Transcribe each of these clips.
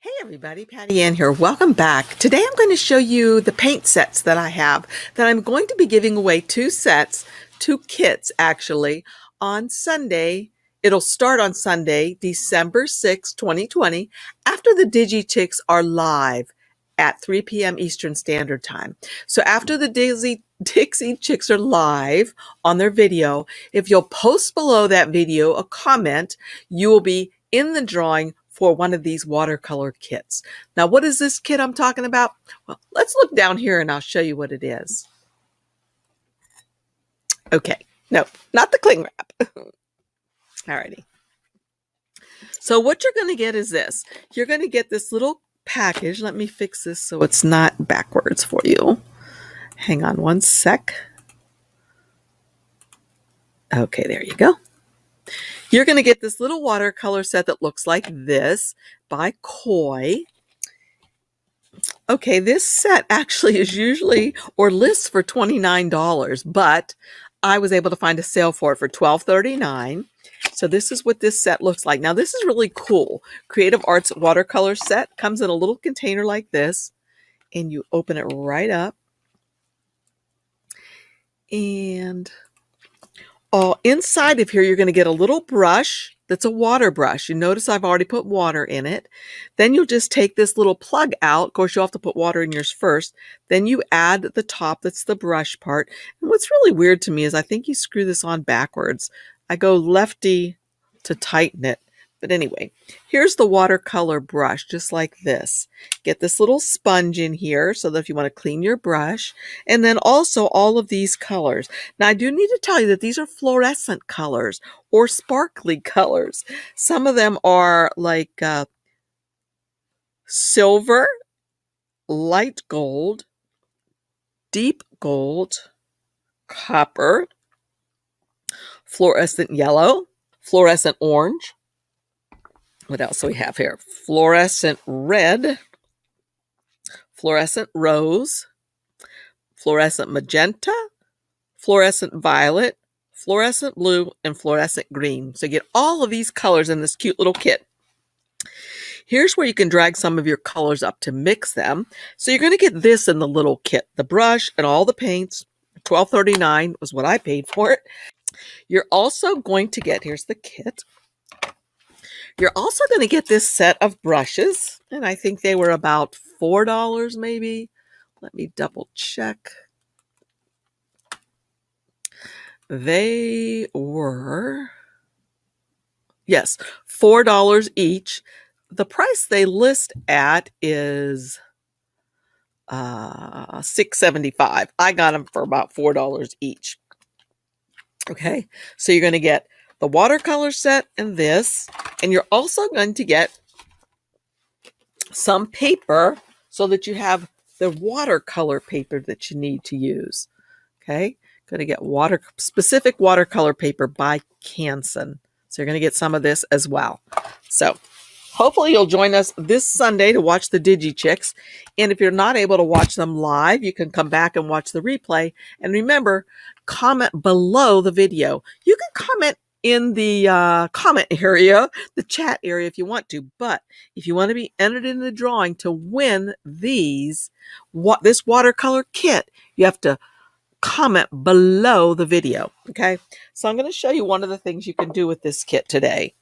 Hey everybody, Patty Ann here. Welcome back. Today I'm going to show you the paint sets that I have that I'm going to be giving away two kits actually, on Sunday. It'll start on Sunday, December 6, 2020, after the DIGI chicks are live at 3 p.m. Eastern Standard Time. So after the Dixie chicks are live on their video, if you'll post below that video a comment, you will be in the drawing for one of these watercolor kits. Now, what is this kit I'm talking about? Well, let's look down here and I'll show you what it is. Okay, no, not the cling wrap. Alrighty. So what you're going to get is this. You're going to get this little package. Let me fix this so it's not backwards for you. Hang on one sec. Okay, there you go. You're going to get this little watercolor set that looks like this by Koi. Okay, this set actually is usually or lists for $29, but I was able to find a sale for it for $12.39. So this is what this set looks like. Now, this is really cool. Creative Arts watercolor set comes in a little container like this, and you open it right up. And inside of here, you're going to get a little brush that's a water brush. You notice I've already put water in it. Then you'll just take this little plug out. Of course, you'll have to put water in yours first. Then you add the top, that's the brush part. And what's really weird to me is I think you screw this on backwards. I go lefty to tighten it. But anyway, here's the watercolor brush, just like this. Get this little sponge in here so that if you want to clean your brush, and then also all of these colors. Now, I do need to tell you that these are fluorescent colors or sparkly colors. Some of them are like silver, light gold, deep gold, copper, fluorescent yellow, fluorescent orange. What else do we have here? Fluorescent red, fluorescent rose, fluorescent magenta, fluorescent violet, fluorescent blue, and fluorescent green. So you get all of these colors in this cute little kit. Here's where you can drag some of your colors up to mix them. So you're going to get this in the little kit, the brush and all the paints. $12.39 was what I paid for it. You're also going to get, here's the kit. You're also going to get this set of brushes, and I think they were about $4 maybe. Let me double check. They were, yes, $4 each. The price they list at is $6.75. I got them for about $4 each. Okay, so you're going to get the watercolor set and this, and you're also going to get some paper so that you have the watercolor paper that you need to use. Okay, going to get specific watercolor paper by Canson. So you're going to get some of this as well. So hopefully you'll join us this Sunday to watch the DIGI chicks. And if you're not able to watch them live, you can come back and watch the replay. And remember, comment below the video. You can comment in the comment area, the chat area if you want to. But if you want to be entered in the drawing to win this watercolor kit, you have to comment below the video. Okay, so I'm going to show you one of the things you can do with this kit today.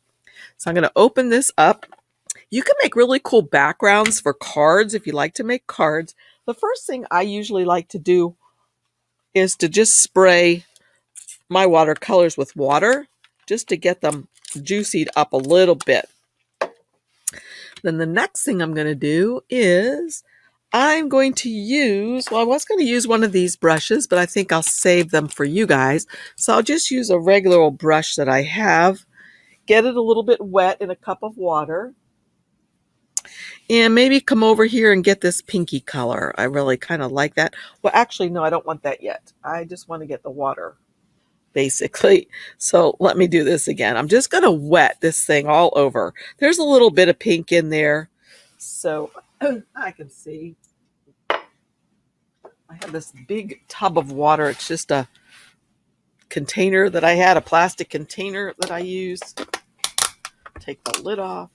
So I'm going to open this up. You can make really cool backgrounds for cards if you like to make cards. The first thing I usually like to do is to just spray my watercolors with water just to get them juicied up a little bit. Then the next thing I'm going to do is I'm going to use, well, I was going to use one of these brushes, but I think I'll save them for you guys. So I'll just use a regular old brush that I have, get it a little bit wet in a cup of water, and maybe come over here and get this pinky color. I really kind of like that. Well, actually, no, I don't want that yet. I just want to get the water, basically. So let me do this again. I'm just going to wet this thing all over. There's a little bit of pink in there, so I can see. I have this big tub of water. It's just a container that I had, a plastic container that I used. Take the lid off.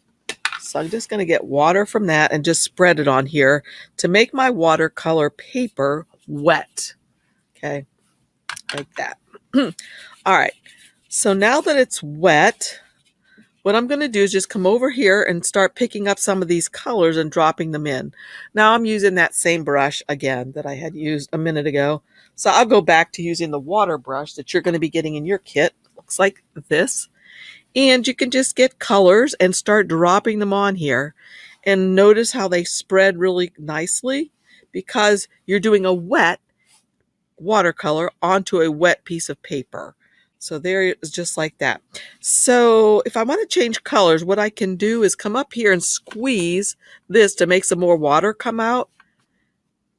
So I'm just going to get water from that and just spread it on here to make my watercolor paper wet. Okay, like that. All right, so now that it's wet, what I'm going to do is just come over here and start picking up some of these colors and dropping them in. Now I'm using that same brush again that I had used a minute ago. So I'll go back to using the water brush that you're going to be getting in your kit. Looks like this. And you can just get colors and start dropping them on here. And notice how they spread really nicely because you're doing a wet watercolor onto a wet piece of paper. So there it is, just like that. So if I want to change colors, what I can do is come up here and squeeze this to make some more water come out.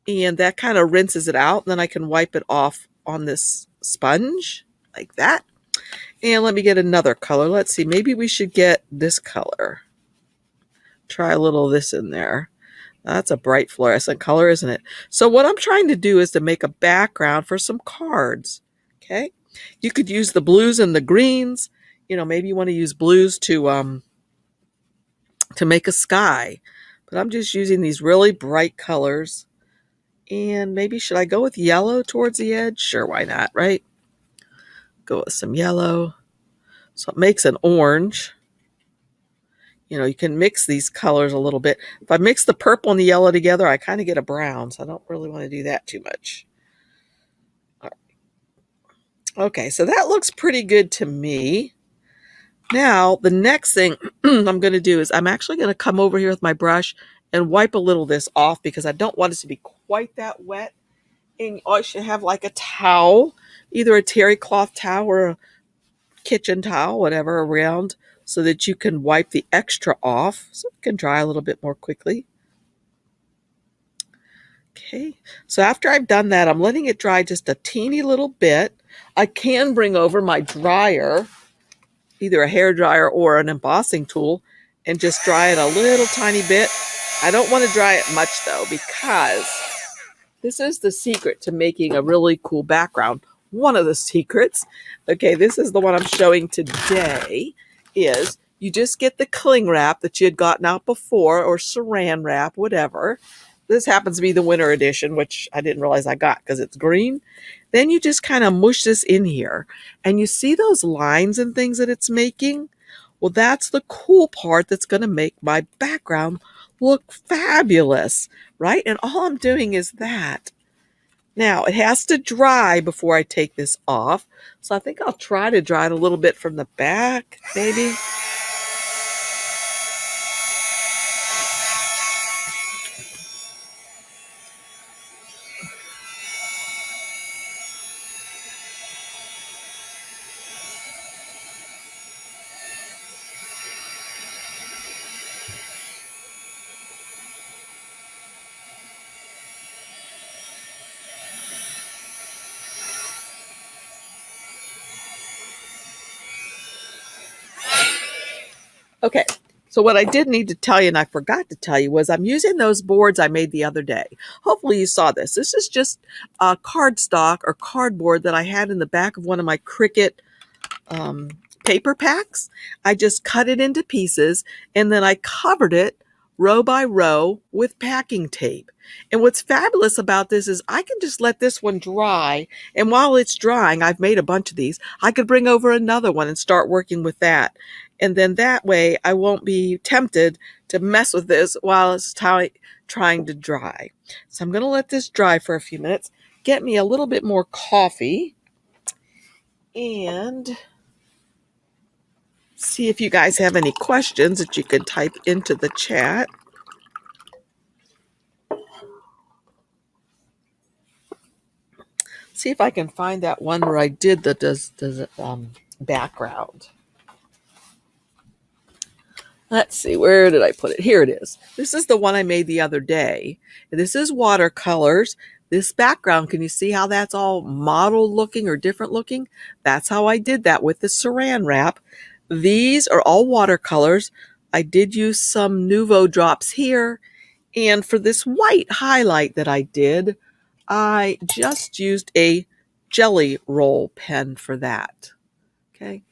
And that kind of rinses it out. And then I can wipe it off on this sponge like that. And let me get another color. Let's see, maybe we should get this color. Try a little of this in there. That's a bright fluorescent color, isn't it? So what I'm trying to do is to make a background for some cards. Okay. You could use the blues and the greens. You know, maybe you want to use blues to make a sky. But I'm just using these really bright colors. And maybe should I go with yellow towards the edge? Sure, why not, right? Go with some yellow. So it makes an orange. You know, you can mix these colors a little bit. If I mix the purple and the yellow together, I kind of get a brown. So I don't really want to do that too much. All right. Okay, so that looks pretty good to me. Now, the next thing I'm going to do is I'm actually going to come over here with my brush and wipe a little of this off because I don't want it to be quite that wet. And I should have like a towel, either a terry cloth towel or a kitchen towel, whatever, around so that you can wipe the extra off so it can dry a little bit more quickly. Okay, so after I've done that, I'm letting it dry just a teeny little bit. I can bring over my dryer, either a hair dryer or an embossing tool, and just dry it a little tiny bit. I don't want to dry it much though, because this is the secret to making a really cool background. One of the secrets, okay, this is the one I'm showing today, is you just get the cling wrap that you had gotten out before, or saran wrap, whatever. This happens to be the winter edition, which I didn't realize I got because it's green. Then you just kind of mush this in here. And you see those lines and things that it's making? Well, that's the cool part that's going to make my background look fabulous, right? And all I'm doing is that. Now, it has to dry before I take this off. So I think I'll try to dry it a little bit from the back, maybe. Okay, so what I did need to tell you, and I forgot to tell you, was I'm using those boards I made the other day. Hopefully you saw this. This is just cardstock or cardboard that I had in the back of one of my Cricut paper packs. I just cut it into pieces, and then I covered it row by row with packing tape. And what's fabulous about this is I can just let this one dry, and while it's drying, I've made a bunch of these, I could bring over another one and start working with that. And then that way I won't be tempted to mess with this while it's trying to dry. So I'm going to let this dry for a few minutes, get me a little bit more coffee, and see if you guys have any questions that you can type into the chat. See if I can find that one where I did the background. Let's see, where did I put it? Here it is. This is the one I made the other day. This is watercolors. This background, can you see how that's all mottled looking or different looking? That's how I did that with the saran wrap. These are all watercolors. I did use some Nuvo drops here. And for this white highlight that I did, I just used a jelly roll pen for that. Okay.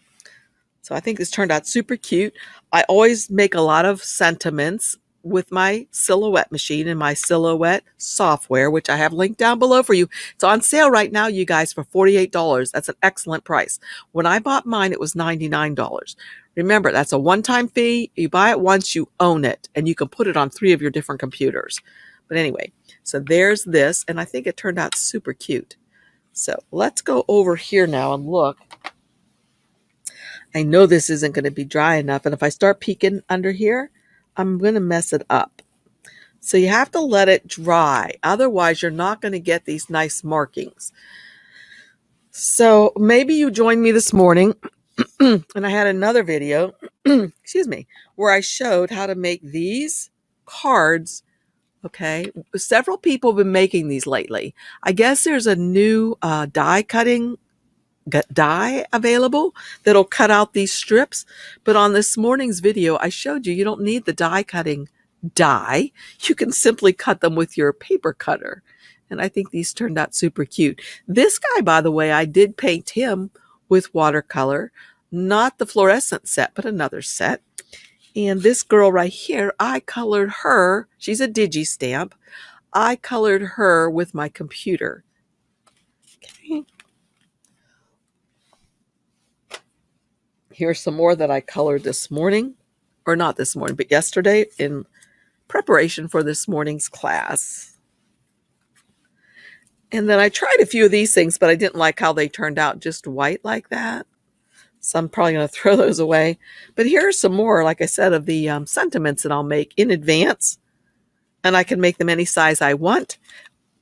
So I think this turned out super cute. I always make a lot of sentiments with my Silhouette machine and my Silhouette software, which I have linked down below for you. It's on sale right now, you guys, for $48. That's an excellent price. When I bought mine, it was $99. Remember, that's a one-time fee. You buy it once, you own it, and you can put it on 3 of your different computers. But anyway, so there's this, and I think it turned out super cute. So let's go over here now and look. I know this isn't going to be dry enough, and if I start peeking under here, I'm going to mess it up. So you have to let it dry. Otherwise, you're not going to get these nice markings. So maybe you joined me this morning, and I had another video, excuse me, where I showed how to make these cards. Okay, several people have been making these lately. I guess there's a new die cutting die available that'll cut out these strips, but on this morning's video I showed you don't need the die cutting die. You can simply cut them with your paper cutter, and I think these turned out super cute. This guy, by the way, I did paint him with watercolor, not the fluorescent set but another set. And this girl right here, I colored her. She's a DIGI stamp. I colored her with my computer. Okay. Here's some more that I colored this morning, or not this morning, but yesterday in preparation for this morning's class. And then I tried a few of these things, but I didn't like how they turned out just white like that. So I'm probably going to throw those away. But here are some more, like I said, of the sentiments that I'll make in advance. And I can make them any size I want.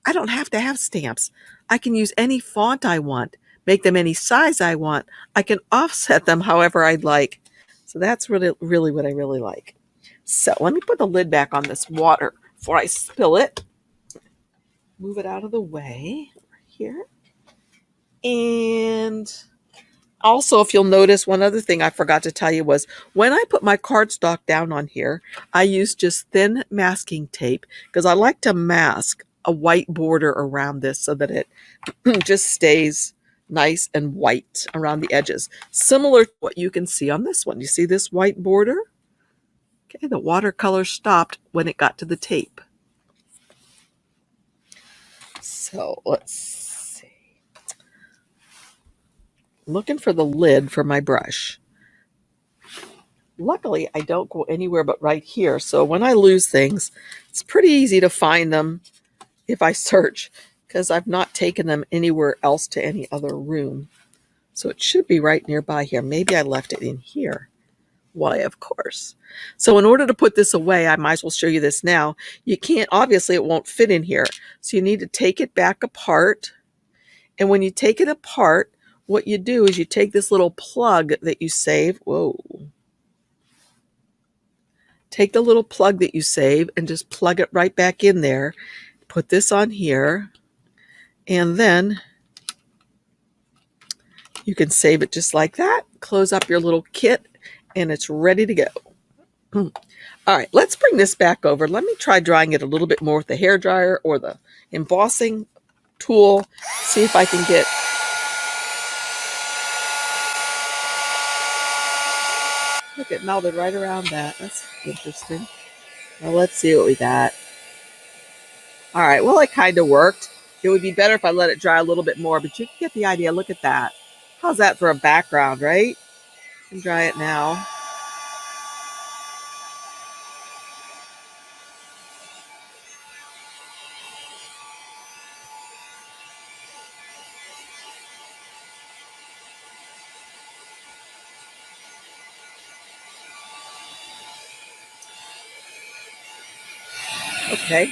I don't have to have stamps. I can use any font I want. Make them any size I want. I can offset them however I'd like. So that's really what I really like. So let me put the lid back on this water before I spill it. Move it out of the way here. And also, if you'll notice, one other thing I forgot to tell you was when I put my cardstock down on here, I use just thin masking tape because I like to mask a white border around this so that it just stays nice and white around the edges, similar to what you can see on this one. You see this white border? Okay, the watercolor stopped when it got to the tape. So let's see. Looking for the lid for my brush. Luckily, I don't go anywhere but right here. So when I lose things, it's pretty easy to find them if I search, because I've not taken them anywhere else to any other room. So it should be right nearby here. Maybe I left it in here. Why, of course. So in order to put this away, I might as well show you this now. You can't, obviously it won't fit in here. So you need to take it back apart. And when you take it apart, what you do is you take this little plug that you save. Whoa. Take the little plug that you save and just plug it right back in there. Put this on here. And then you can save it just like that. Close up your little kit and it's ready to go. All right, let's bring this back over. Let me try drying it a little bit more with the hairdryer or the embossing tool. See if I can get... Look, it melted right around that. That's interesting. Well, let's see what we got. All right, well, it kind of worked. It would be better if I let it dry a little bit more, but you can get the idea. Look at that. How's that for a background, right? You can dry it now. Okay,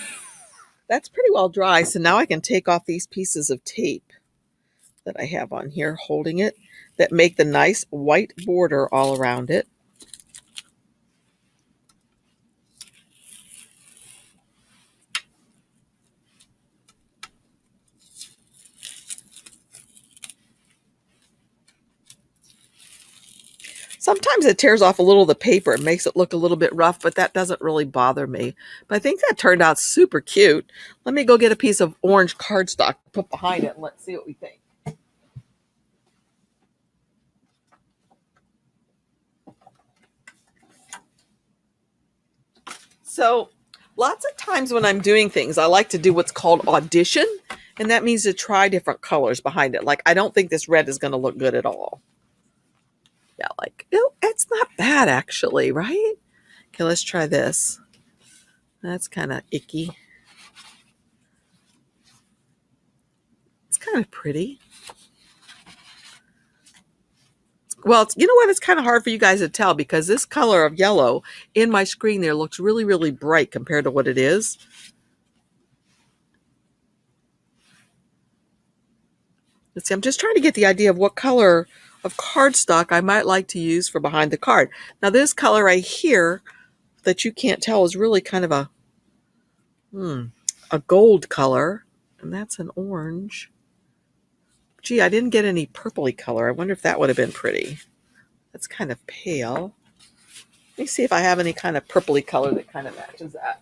that's pretty well dry. So now I can take off these pieces of tape that I have on here holding it that make the nice white border all around it. Sometimes it tears off a little of the paper. It makes it look a little bit rough, but that doesn't really bother me. But I think that turned out super cute. Let me go get a piece of orange cardstock, put behind it, and let's see what we think. So lots of times when I'm doing things, I like to do what's called audition. And that means to try different colors behind it. Like, I don't think this red is going to look good at all. Yeah, like, it's not bad actually, right? Okay, let's try this. That's kind of icky. It's kind of pretty. Well, you know what? It's kind of hard for you guys to tell because this color of yellow in my screen there looks really, really bright compared to what it is. Let's see, I'm just trying to get the idea of what color of cardstock I might like to use for behind the card. Now, this color right here that you can't tell is really kind of a gold color, and that's an orange. Gee, I didn't get any purpley color. I wonder if that would have been pretty. That's kind of pale. Let me see if I have any kind of purpley color that kind of matches that.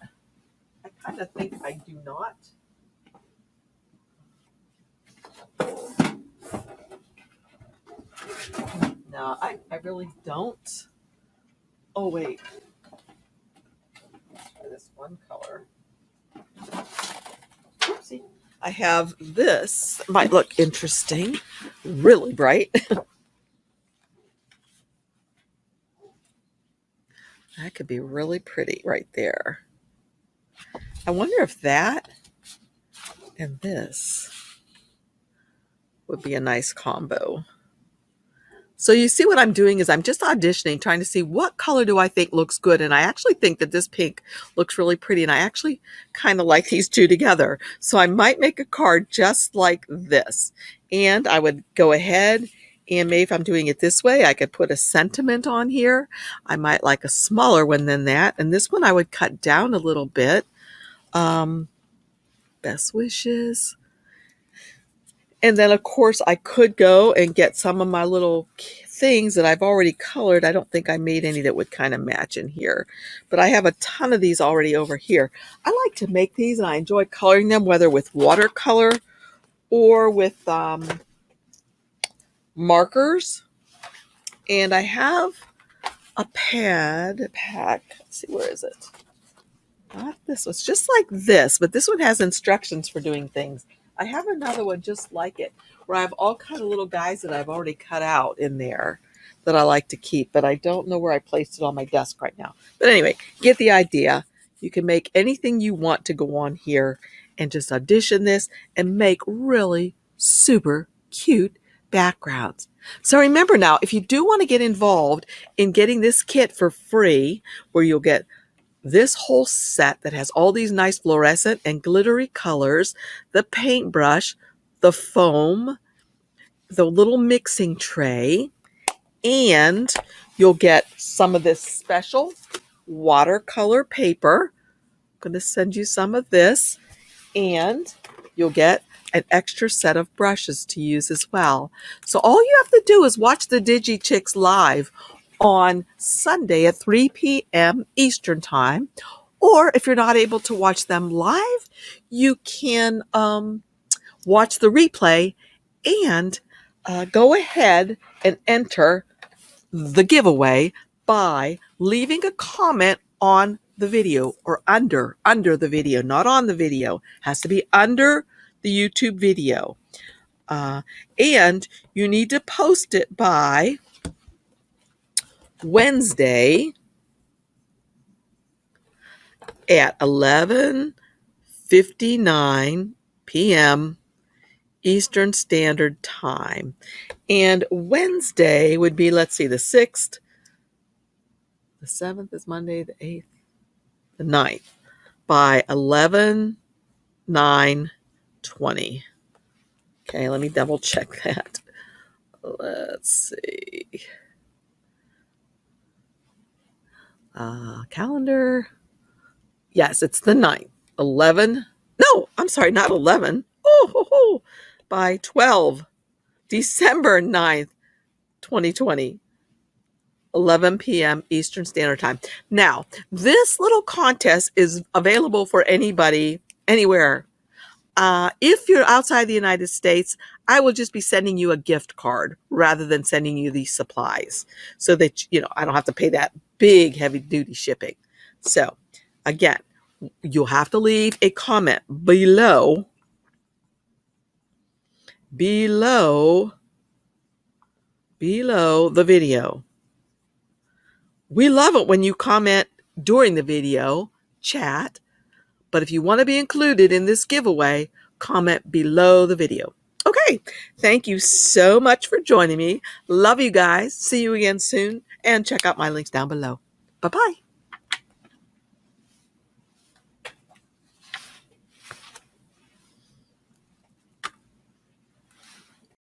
I kind of think I do not. No, I really don't. Oh, wait. Let's try this one color. Oopsie. I have this. Might look interesting. Really bright. That could be really pretty right there. I wonder if that and this would be a nice combo. So you see what I'm doing is I'm just auditioning, trying to see what color do I think looks good. And I actually think that this pink looks really pretty. And I actually kind of like these two together. So I might make a card just like this. And I would go ahead and maybe if I'm doing it this way, I could put a sentiment on here. I might like a smaller one than that. And this one I would cut down a little bit. Best wishes. And then, of course, I could go and get some of my little things that I've already colored. I don't think I made any that would kind of match in here. But I have a ton of these already over here. I like to make these, and I enjoy coloring them, whether with watercolor or with markers. And I have a pack. Let's see, where is it? Not this one. It's just like this, but this one has instructions for doing things. I have another one just like it, where I have all kind of little guys that I've already cut out in there that I like to keep, but I don't know where I placed it on my desk right now. But anyway, get the idea. You can make anything you want to go on here and just audition this and make really super cute backgrounds. So remember now, if you do want to get involved in getting this kit for free, where you'll get this whole set that has all these nice fluorescent and glittery colors, the paintbrush, the foam, the little mixing tray, and you'll get some of this special watercolor paper. I'm going to send you some of this, and you'll get an extra set of brushes to use as well. So all you have to do is watch the Digi Chicks live on Sunday at 3 p.m. Eastern Time. Or if you're not able to watch them live, you can watch the replay and go ahead and enter the giveaway by leaving a comment on the video or under the video, not on the video. It has to be under the YouTube video. And you need to post it by Wednesday at 11:59 p.m. Eastern Standard Time. And Wednesday would be, let's see, the 6th, the 7th is Monday, the 8th, the 9th, by 11/9/20. Okay, let me double check that. Let's see. Calendar. Yes, it's the 9th. 11. No, I'm sorry, not 11. By 12. December 9th, 2020. 11 p.m. Eastern Standard Time. Now, this little contest is available for anybody, anywhere. If you're outside the United States, I will just be sending you a gift card rather than sending you these supplies so that, I don't have to pay that big heavy duty shipping. So Again, you'll have to leave a comment below the video. We love it when you comment during the video chat, but if you want to be included in this giveaway, comment below the video. Okay, thank you so much for joining me. Love you guys. See you again soon, and check out my links down below. Bye-bye.